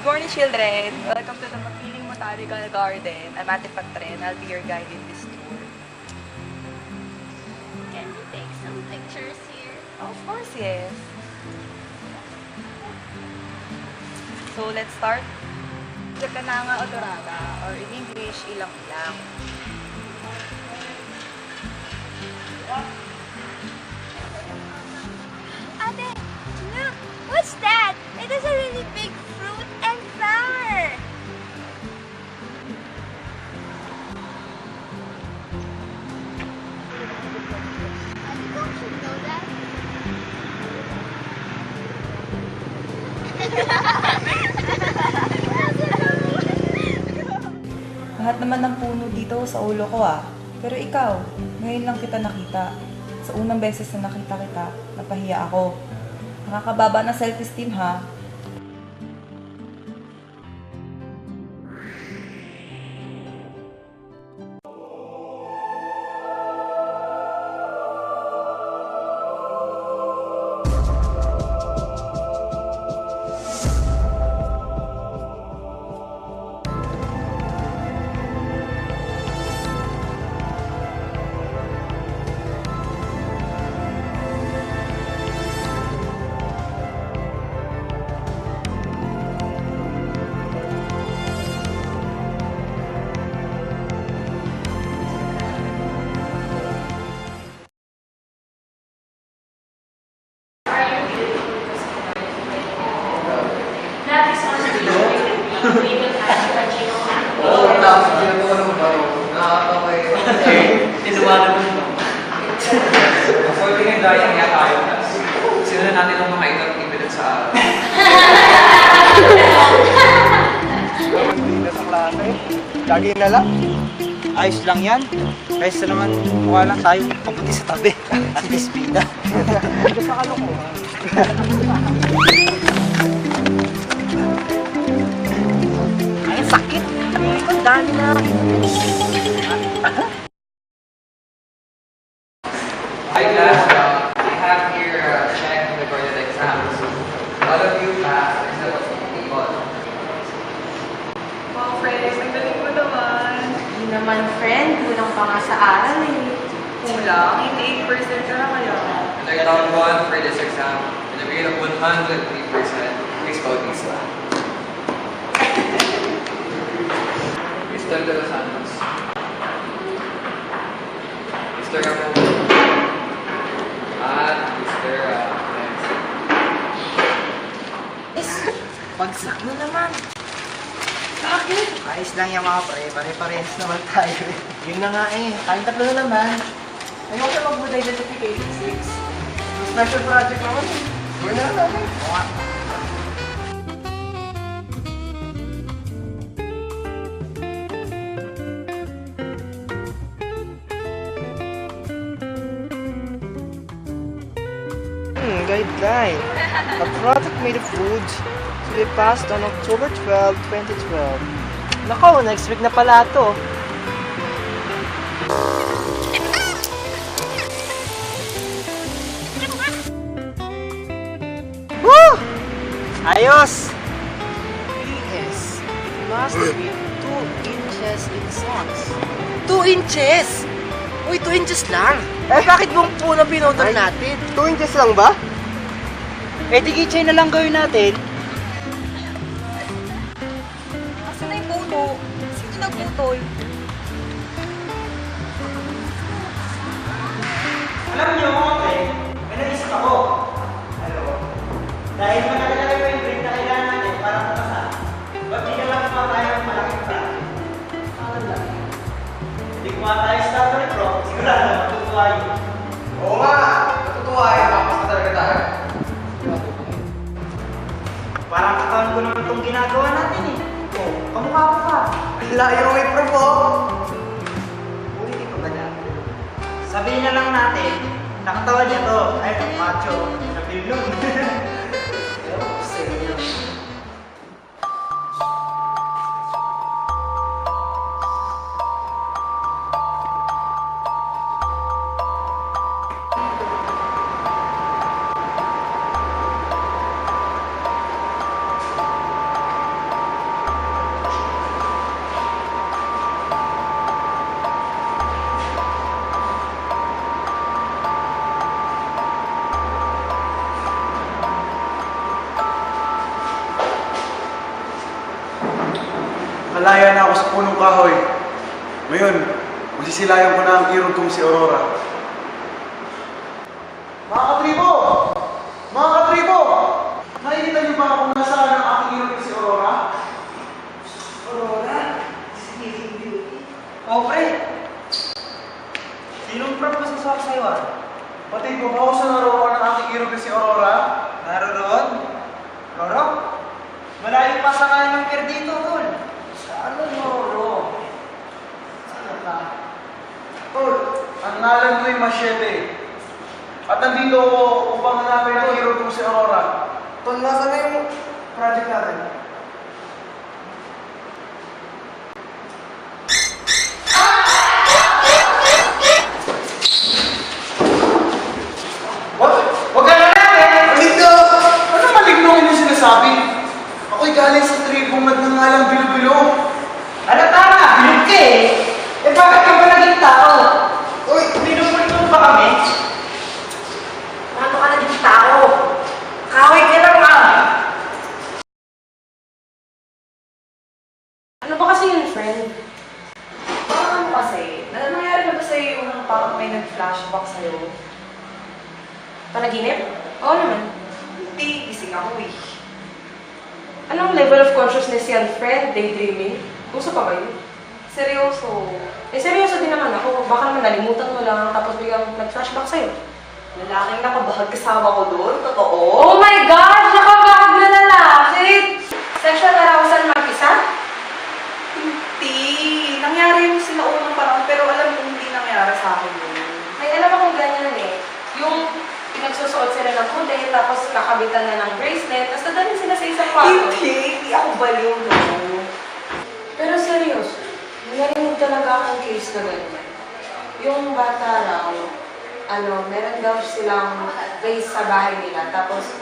Good morning, children. Welcome to the Mapiling Botanical Garden. I'm Ate Patren. I'll be your guide in this tour. Can we take some pictures here? Of course, yes. So, let's start. Japananga Odorata, or in English, ilang-ilang. Ate, look! What's that? It is a really big fruit and flower! Ate, don't you know that? Lahat naman ng puno dito sa ulo ko Pero ikaw, ngayon lang kita nakita. Sa unang beses na nakita kita, napahiya ako. Nakakababa na self-esteem Oo, tapos ginagawa ng baro. Nakakaway. Tinawanan mo ito. Affording and dying nga tayo. Sino na natin ang mga itong evidence sa araw? Hindi na sa klase. Lagi na lang. Ayos lang yan. Kaysa naman mukha lang tayo papunti sa tabi. At least bida. Ito sa kalokohan. Ay, sakit. Ang dami na. Hi class, we have here check the recorded exams. All of you passed except for some people. Wow, friends, ang galing mo naman. Hindi naman, friend. Kulang pa nga sa aral Kulang, hindi 8% ka na kaya. And like round 1 for this exam, with a grade of 103%, please vote Isla. Mr. De Los Santos. Mr. Ramon. At Mr. Nancy. Pagsak na naman. Bakit? Ayos lang yung mga pre. Pare-parehas naman tayo eh. Yun na nga eh. Tayong tatlo na naman. Ayaw ka mag-good identification 6. Special project naman. Gawin na lang natin. Guideline. A product made of wood to be passed on October 12, 2012. Nako, next week na pala to. Woo! Ayos! PS. It must be 2 inches in size. 2 inches! Uy, 2 inches lang. Eh, bakit buong puno pinutol natin? 2 inches lang ba? Eh, di keychain na lang gawin natin. Asa na yung puno? Sino nagputol? Alam niyo, mga pre, may naisip ako. Ano? Dahil matagal na yung grade na kailangan natin para pumasa, ba't di na lang pa tayo ng malaking project? Ang laki. Hindi kuha tayo sa Stanford Pro, sigurado matutuwa yun. Oo nga! Natutuwa eh. Tapos na talaga tayo. Parang katawan ko naman itong ginagawa natin eh. Oh, kamukha ko pa. Layo may propo. Ulitin ko ba dyan? Sabihin na lang natin, nakatawan niya to. Ay, macho. Sabihin nun. Ewan ko sa inyo. sa punong kahoy. Ngayon, masisilayan ko na ang irog kong si Aurora. Mga katribo! Mga katribo! Nakikita niyo ba kung nasaan ang aking irog kong si Aurora? Aurora? Sleeping Beauty? Oh, pre! Sinong prop mo sa sa'yo ah? Pati ba ako sa naroon ng aking irog kong si Aurora? Naroon? Roro? Malayo pa sa kanya ng pier dito, tol. Saan ang Roro? Saan ka? Tol, ang ngalan ko ay Machete. At nandito ako upang hanapin ang irog kong si Aurora. Tol, nasa na yung project natin? Huwag ka na natin! Maligno! Ano maligno yung sinasabi? Ako'y galing sa tribong nagnangalang Bilo-Bilo. Ano tama? Bilog ka eh. Eh bakit ka ba naging tao? Uy! Binubulong ba kami? Paano ka naging tao? Kaway ka lang ah! Ano ba kasi yun, friend? Parang ano kasi, nangyari na ba sa'yo yung parang may nag-flashback sa'yo? Panaginip? Oo naman. Hindi, gising ako eh. Anong level of consciousness yan, friend? Daydreaming? Gusto pa ba yun? Seryoso. Eh, seryoso din naman ako. Baka naman nalimutan mo lang tapos biglang nag-flashback sa'yo. Lalaking nakabahag kasama ko doon, totoo. Oh my gosh! Nakabahag na lalaki! Sexual arousal mag-isa? Hindi. Nangyari yung sinaunang parang, pero alam kong hindi nangyari sa akin yun. May alam akong ganyan eh. Yung pinagsusuot sila ng puti, tapos kakabitan na ng bracelet, tapos dadalhin sila sa isang kwarto. Hindi ako baliw, no. Pero seryoso, narinig talaga akong case na ganyan. Yung bata raw, meron daw silang vase sa bahay nila, tapos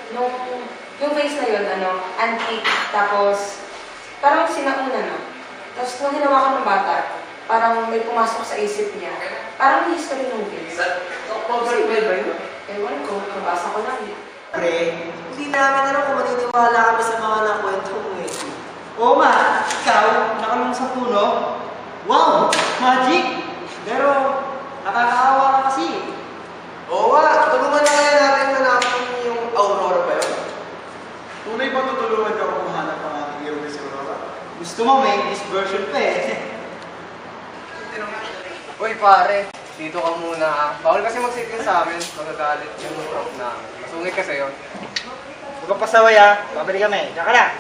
yung vase na yun, antique, tapos parang sinauna na. Tapos nung hinawakan ng bata, parang may pumasok sa isip niya. Parang may history ng vase. Possible ba yun? Ewan ko, nabasa ko lang. Pre, hindi namin alam kung maniniwala kami sa mga nakwento mo eh. Oo nga, ikaw, nakalung sa puno. Wow! Magic! Pero, nakakaawa ka kasi. Oo nga, tulungan na kaya natin hanapin yung Aurora ba yun? Tunay ba tutulungan ka kung mahanap ang aking irog kong si Aurora? Gusto mo may English version pa eh. Uy pare, dito ka muna ha. Bawal kasi mag-sit sa amin, magagalit yung prof namin. Masungit kasi yun. Huwag kang pasaway ah. Babalik kami. Diyan ka na.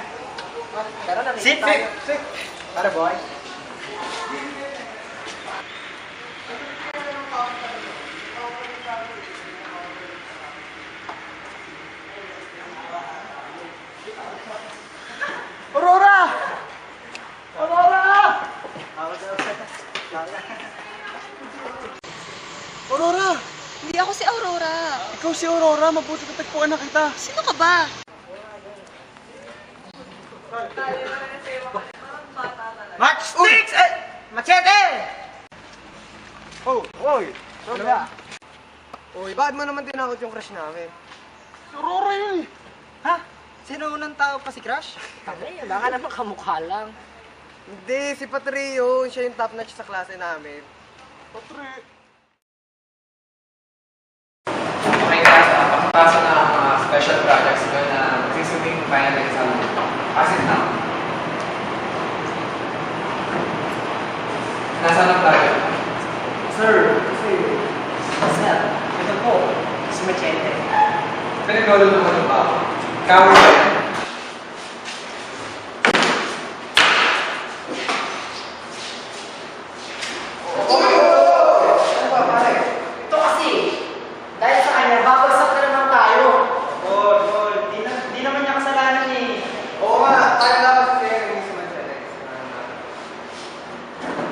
Tara na, Sit! Sit! Tara boy. Aurora! Aurora! Aurora! Hindi ako si Aurora. Ikaw si Aurora, mabuti ka tagpuan na kita. Sino ka ba? Matchsticks! Eh! Machete! Oh, oy! Ano ba? Uy, bakit mo naman tinakot yung crush namin? Si Aurora yun eh. Ha? Sino unang tao pa si Crush? Wala ka naman kamukha lang. Hindi, si Patrio, siya yung top notch sa klase namin. Patre. Okay guys, pagpapasok na ang mga special projects ko na magsisiming final exam. As it now. Nasaan ang tayo? Sir, sir, ito po, si Machete. Pinag-lolo naman ba? Kamu ba yan? Ito kasi, dahil sa kanya, babagsak na naman tayo. Gol, di naman niya kasalanan eh. Oo nga, tayo dapat kasi yung si Machete.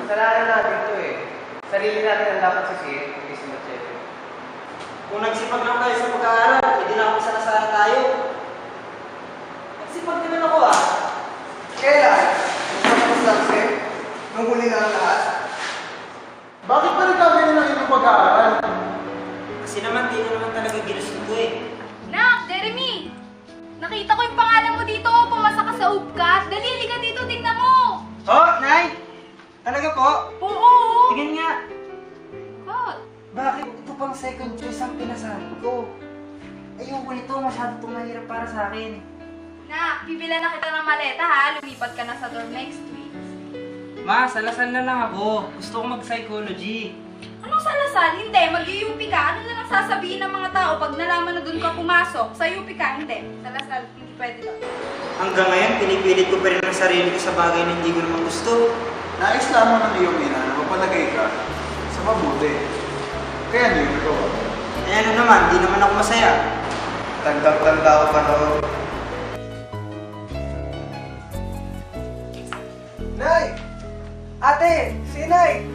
Kasalanan natin to eh. Sarili natin ang dapat sisihin, hindi si Machete. Kung nagsipag lang tayo sa pag-aaral, hindi na ako sana tayo. po nito. Masyado itong mahirap para sa akin. Nak, bibila na kita ng maleta ha. Lumipat ka na sa dorm next week. Ma, salasal na lang ako. Gusto ko mag-psychology. Anong salasal? Hindi, mag-UP ka. Ano na lang sasabihin ng mga tao pag nalaman na doon ka pumasok? Sa UP ka, hindi. Salasal, hindi pwede doon. Hanggang ngayon, pinipilit ko pa rin ang sarili ko sa bagay na hindi ko naman gusto. Nais lamang ng iyong ina na mapalagay ka sa mabuti. Kaya niyo yung nagawa. Eh ano naman, di naman ako masaya. Tandang-tanda ko pa noon. Nay! Ate! Si Nay!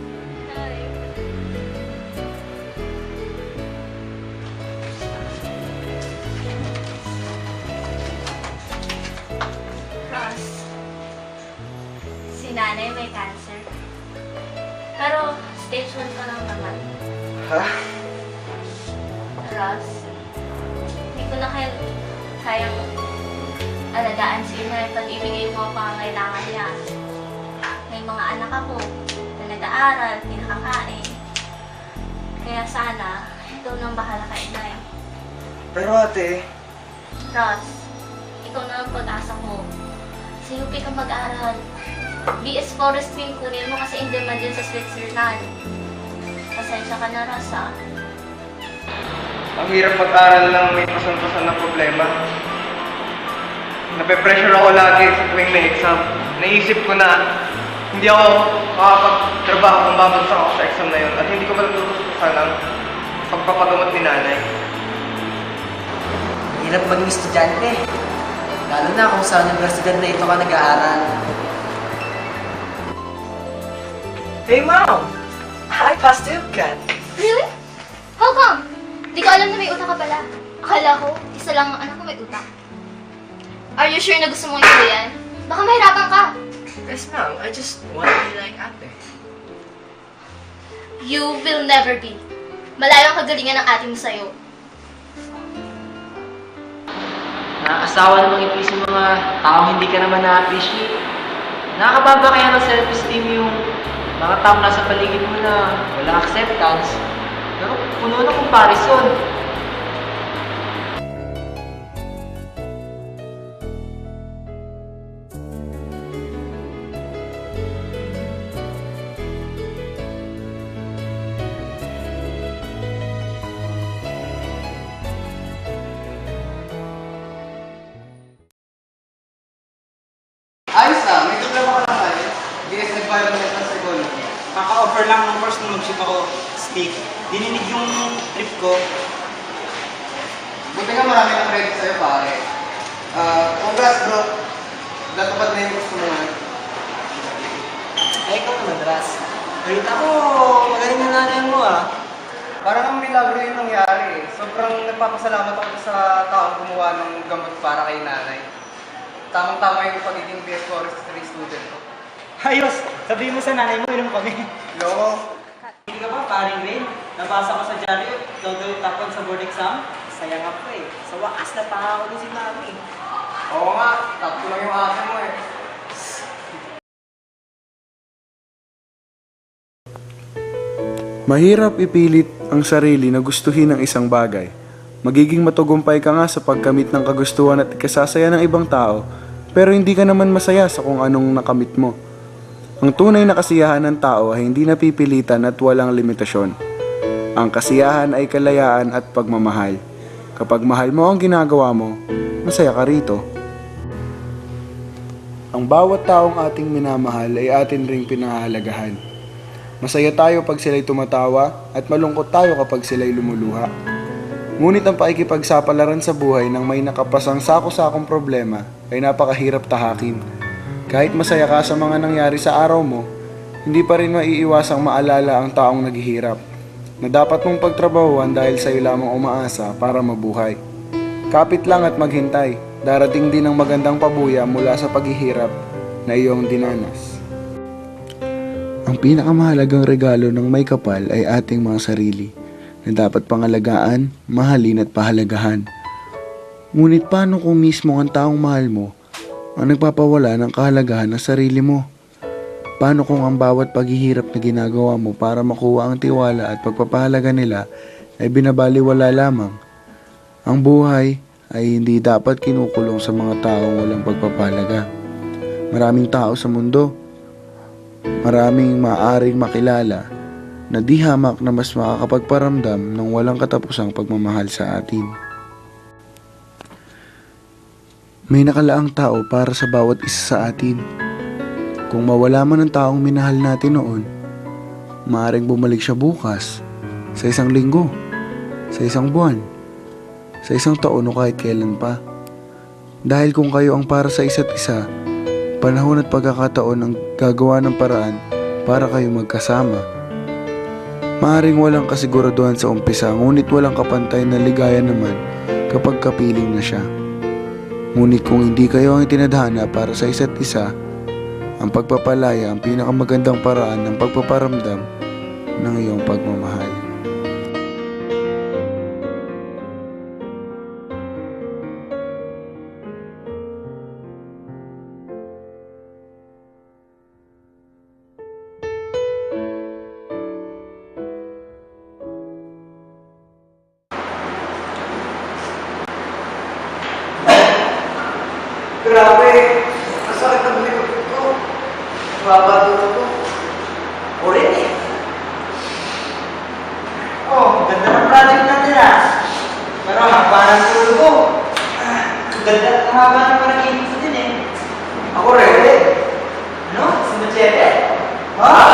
Ross, si nanay may cancer. Pero stage 1 pa lang naman. Ha? Ross, hindi ko na kayang alagaan si inay pag ibigay mo ang pangangailangan niya. May mga anak ako na nag-aaral, pinakakain. Kaya sana, ikaw nang bahala kay inay. Pero ate, Ross, ikaw na ang pag-asa mo. Sa UP ka mag-aaral. BS Forestry yung kunin mo kasi in demand yun sa Switzerland. Pasensya ka na, Ross, ha? ang hirap mag-aral lang may pasan-pasan na problema. Nape-pressure ako lagi sa tuwing may exam. Naisip ko na hindi ako makapagtrabaho kung babagsak ako sa exam na yun at hindi ko matututusan ang pagpapagamot ni nanay. Hirap maging estudyante. Lalo na kung sa universidad na ito ka nag-aaral. Hey mom! I passed the UCAT. Really? How come? Di ko alam na may utak ka pala. Akala ko, isa lang ang anak ko may utak. Are you sure na gusto mong ituloy yan? Baka mahirapan ka. Yes ma'am, I just want to be like ate. You will never be. Malayo ang kagalingan ng ate mo sa'yo. Nakakasawa namang ipis yung mga taong hindi ka naman na-appreciate. Nakakababa kaya ng self-esteem yung mga taong nasa paligid mo na walang acceptance. Pero puno ng comparison. Ayos lang, may diploma ka lang tayo. BS Environmental Psychology. Kaka-offer lang ng course nung mag-ship ako speak. Dininig yung trip ko. Buti nga marami ng credit sa'yo pare. Congrats bro. Natupad na yung gusto mo nga. Ay, ikaw naman, Ras. Balita ko, magaling na nanay mo ah. Parang ang milagro yung nangyari. Sobrang nagpapasalamat ako sa taong gumawa ng gamot para kay nanay. Tamang-tama yung pagiging BS Forestry student ko. Ayos! Sabihin mo sa nanay mo, inom kami. Loko. Hindi ka ba, paring Rain? Nabasa ko sa dyaryo, ikaw daw yung top 1 sa board exam. Saya nga po eh. Sa wakas, napakako din si mami. Oo nga, top 2 lang yung akin mo eh. Mahirap ipilit ang sarili na gustuhin ang isang bagay. Magiging matagumpay ka nga sa pagkamit ng kagustuhan at ikasasaya ng ibang tao, pero hindi ka naman masaya sa kung anong nakamit mo. Ang tunay na kasiyahan ng tao ay hindi napipilitan at walang limitasyon. Ang kasiyahan ay kalayaan at pagmamahal. Kapag mahal mo ang ginagawa mo, masaya ka rito. Ang bawat taong ating minamahal ay atin ring pinahahalagahan. Masaya tayo pag sila'y tumatawa at malungkot tayo kapag sila'y lumuluha. Ngunit ang pakikipagsapalaran sa buhay ng may nakapasang sako-sakong problema ay napakahirap tahakin. Kahit masaya ka sa mga nangyari sa araw mo, hindi pa rin maiiwasang maalala ang taong naghihirap na dapat mong pagtrabahuan dahil sa iyo lamang umaasa para mabuhay. Kapit lang at maghintay, darating din ang magandang pabuya mula sa paghihirap na iyong dinanas. Ang pinakamahalagang regalo ng may kapal ay ating mga sarili na dapat pangalagaan, mahalin at pahalagahan. Ngunit paano kung mismo ang taong mahal mo ang nagpapawala ng kahalagahan ng sarili mo? Paano kung ang bawat paghihirap na ginagawa mo para makuha ang tiwala at pagpapahalaga nila ay binabaliwala lamang? Ang buhay ay hindi dapat kinukulong sa mga taong walang pagpapalaga. Maraming tao sa mundo, maraming maaaring makilala na di hamak na mas makakapagparamdam ng walang katapusang pagmamahal sa atin. May nakalaang tao para sa bawat isa sa atin. Kung mawala man ang taong minahal natin noon, maaaring bumalik siya bukas, sa isang linggo, sa isang buwan, sa isang taon o kahit kailan pa. Dahil kung kayo ang para sa isa't isa, panahon at pagkakataon ang gagawa ng paraan para kayo magkasama. Maaaring walang kasiguraduhan sa umpisa, ngunit walang kapantay na ligaya naman kapag kapiling na siya. Ngunit kung hindi kayo ang itinadhana para sa isa't isa, ang pagpapalaya ang pinakamagandang paraan ng pagpaparamdam ng iyong pagmamahal. Grabe! Ang sakit ng likod ko. Babado ko. O rin eh. Oh, ganda ng project natin ah. Pero haba ng tulo ko. Ganda at haba ng panaginip ko din eh. Ako rin. Ano? Si Machete? Ha?